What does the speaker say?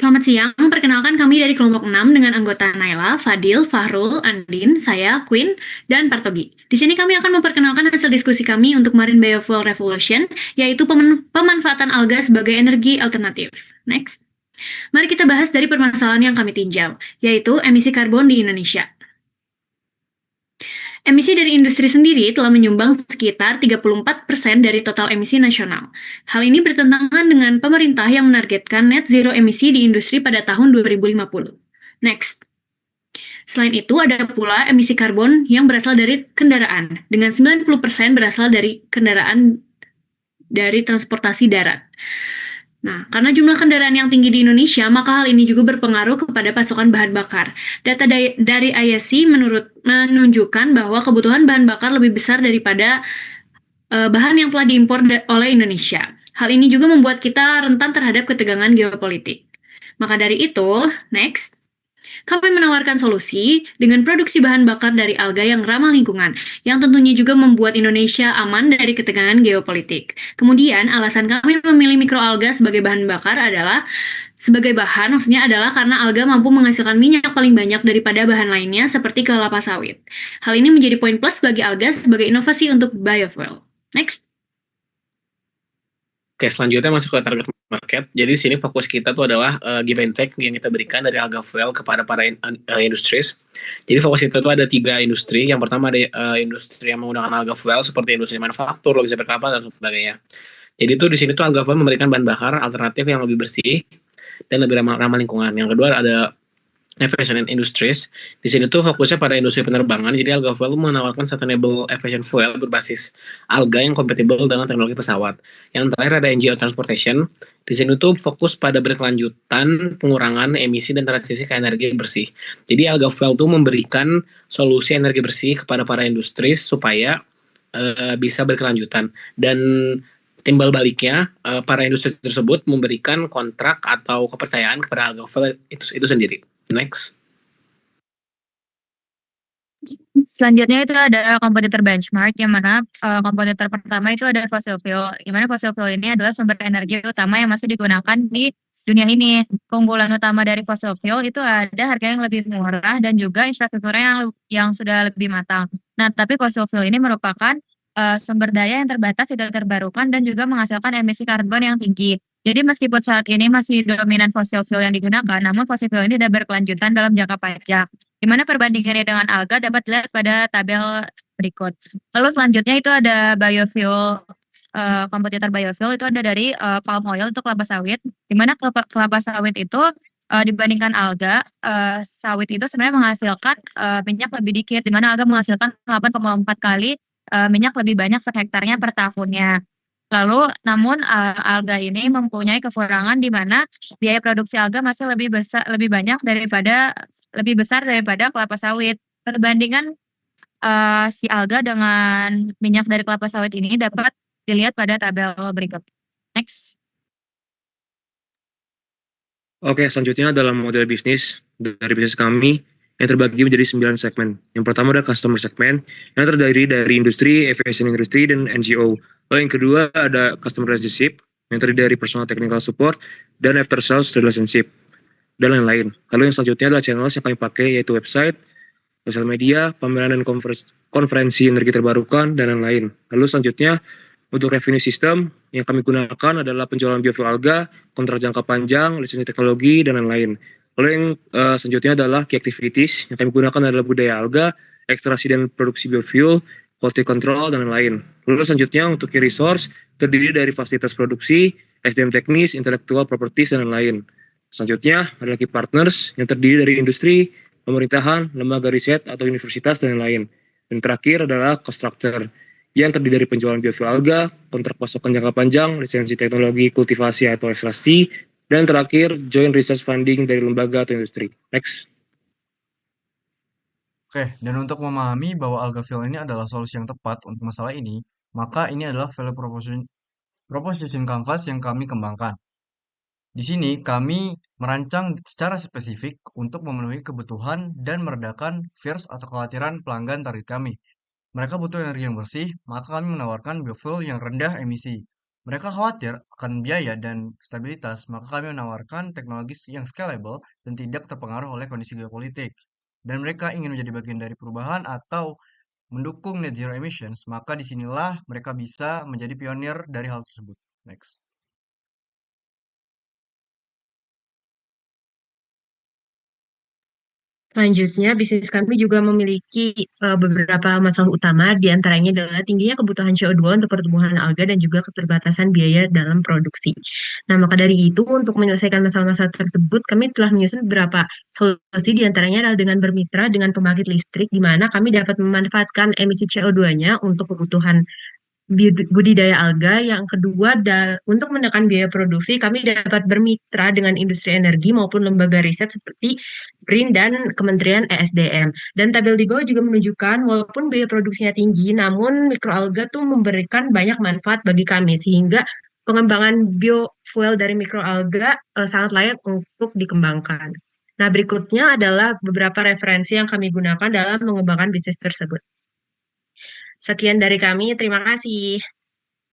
Selamat siang, perkenalkan kami dari kelompok 6 dengan anggota Naila, Fadil, Fahrul, Andin, saya, Queen, dan Partogi. Di sini kami akan memperkenalkan hasil diskusi kami untuk Marine Biofuel Revolution, yaitu pemanfaatan alga sebagai energi alternatif. Next. Mari kita bahas dari permasalahan yang kami tinjau, yaitu emisi karbon di Indonesia. Emisi dari industri sendiri telah menyumbang sekitar 34% dari total emisi nasional. Hal ini bertentangan dengan pemerintah yang menargetkan net zero emisi di industri pada tahun 2050. Next. Selain itu, ada pula emisi karbon yang berasal dari kendaraan, dengan 90% berasal dari kendaraan dari transportasi darat. Nah, karena jumlah kendaraan yang tinggi di Indonesia, maka hal ini juga berpengaruh kepada pasokan bahan bakar. Data dari ISC menunjukkan bahwa kebutuhan bahan bakar lebih besar daripada bahan yang telah diimpor oleh Indonesia. Hal ini juga membuat kita rentan terhadap ketegangan geopolitik. Maka dari itu, next. Kami menawarkan solusi dengan produksi bahan bakar dari alga yang ramah lingkungan, yang tentunya juga membuat Indonesia aman dari ketegangan geopolitik. Kemudian, alasan kami memilih mikroalga sebagai bahan bakar adalah maksudnya adalah karena alga mampu menghasilkan minyak paling banyak daripada bahan lainnya seperti kelapa sawit. Hal ini menjadi poin plus bagi alga sebagai inovasi untuk biofuel. Next. Oke, selanjutnya masuk ke target market. Jadi di sini fokus kita tuh adalah give and take yang kita berikan dari Alga Fuel kepada para industries. Jadi fokus kita tuh ada 3 industri. Yang pertama ada industri yang menggunakan Alga Fuel seperti industri manufaktur, logistik perkapalan, dan sebagainya. Jadi tuh di sini tuh Alga Fuel memberikan bahan bakar alternatif yang lebih bersih dan lebih ramah lingkungan. Yang kedua ada Aviation and Industries. Di sini tuh fokusnya pada industri penerbangan. Jadi Alga Fuel menawarkan sustainable aviation fuel berbasis alga yang kompatibel dengan teknologi pesawat. Yang terakhir ada NGO Transportation. Di sini tuh fokus pada berkelanjutan pengurangan emisi dan transisi ke energi bersih. Jadi Alga Fuel tuh memberikan solusi energi bersih kepada para industri supaya bisa berkelanjutan. Dan timbal baliknya, para industri tersebut memberikan kontrak atau kepercayaan kepada Alga Fuel itu sendiri. Next. Selanjutnya itu ada kompetitor benchmark, yang mana kompetitor pertama itu ada fossil fuel. Yang mana fossil fuel ini adalah sumber energi utama yang masih digunakan di dunia ini. Keunggulan utama dari fossil fuel itu ada harga yang lebih murah dan juga infrastrukturnya yang sudah lebih matang. Nah, tapi fossil fuel ini merupakan sumber daya yang terbatas, tidak terbarukan, dan juga menghasilkan emisi karbon yang tinggi. Jadi meskipun saat ini masih dominan fossil fuel yang digunakan, namun fossil fuel ini tidak berkelanjutan dalam jangka panjang. Di mana perbandingannya dengan alga dapat dilihat pada tabel berikut. Lalu selanjutnya itu ada biofuel, kompetitor biofuel itu ada dari palm oil untuk kelapa sawit, di mana kelapa sawit itu dibandingkan alga, sawit itu sebenarnya menghasilkan minyak lebih dikit, di mana alga menghasilkan 8,4 kali minyak lebih banyak per hektarnya per tahunnya. Lalu namun alga ini mempunyai kekurangan di mana biaya produksi alga masih lebih besar daripada kelapa sawit. Perbandingan si alga dengan minyak dari kelapa sawit ini dapat dilihat pada tabel berikut. Next. Oke, selanjutnya adalah model bisnis dari bisnis kami yang terbagi menjadi 9 segmen. Yang pertama ada customer segment yang terdiri dari industri, aviation industry, dan NGO. Lalu yang kedua ada customer relationship yang terdiri dari personal technical support dan after sales relationship dan lain-lain. Lalu yang selanjutnya adalah channel yang kami pakai yaitu website, sosial media, pameran dan konferensi energi terbarukan, dan lain-lain. Lalu selanjutnya untuk revenue system yang kami gunakan adalah penjualan biofuel alga, kontrak jangka panjang, lisensi teknologi, dan lain-lain. Lalu yang selanjutnya adalah key activities yang kami gunakan adalah budaya alga, ekstraksi dan produksi biofuel, quality control, dan lain-lain. Lalu selanjutnya untuk key resource terdiri dari fasilitas produksi, SDM teknis, intellectual properties, dan lain-lain. Selanjutnya adalah key partners yang terdiri dari industri, pemerintahan, lembaga riset atau universitas, dan lain-lain. Dan terakhir adalah cost structure yang terdiri dari penjualan biofuel alga, kontrak pasokan jangka panjang, lisensi teknologi kultivasi atau ekstraksi, dan terakhir joint research funding dari lembaga atau industri. Next. Oke, dan untuk memahami bahwa alga fuel ini adalah solusi yang tepat untuk masalah ini, maka ini adalah value proposition canvas yang kami kembangkan. Di sini kami merancang secara spesifik untuk memenuhi kebutuhan dan meredakan fears atau kekhawatiran pelanggan target kami. Mereka butuh energi yang bersih, maka kami menawarkan biofuel yang rendah emisi. Mereka khawatir akan biaya dan stabilitas, maka kami menawarkan teknologi yang scalable dan tidak terpengaruh oleh kondisi geopolitik. Dan mereka ingin menjadi bagian dari perubahan atau mendukung net zero emissions, maka disinilah mereka bisa menjadi pionir dari hal tersebut. Next. Selanjutnya, bisnis kami juga memiliki beberapa masalah utama, di antaranya adalah tingginya kebutuhan CO2 untuk pertumbuhan alga dan juga keterbatasan biaya dalam produksi. Nah, maka dari itu, untuk menyelesaikan masalah-masalah tersebut, kami telah menyusun beberapa solusi, di antaranya adalah dengan bermitra dengan pembangkit listrik, di mana kami dapat memanfaatkan emisi CO2-nya untuk kebutuhan budidaya alga. Yang kedua, untuk menekan biaya produksi, kami dapat bermitra dengan industri energi maupun lembaga riset seperti BRIN dan Kementerian ESDM. Dan tabel di bawah juga menunjukkan walaupun biaya produksinya tinggi, namun mikroalga tuh memberikan banyak manfaat bagi kami, sehingga pengembangan biofuel dari mikroalga sangat layak untuk dikembangkan. Nah, berikutnya adalah beberapa referensi yang kami gunakan dalam mengembangkan bisnis tersebut. Sekian dari kami, terima kasih.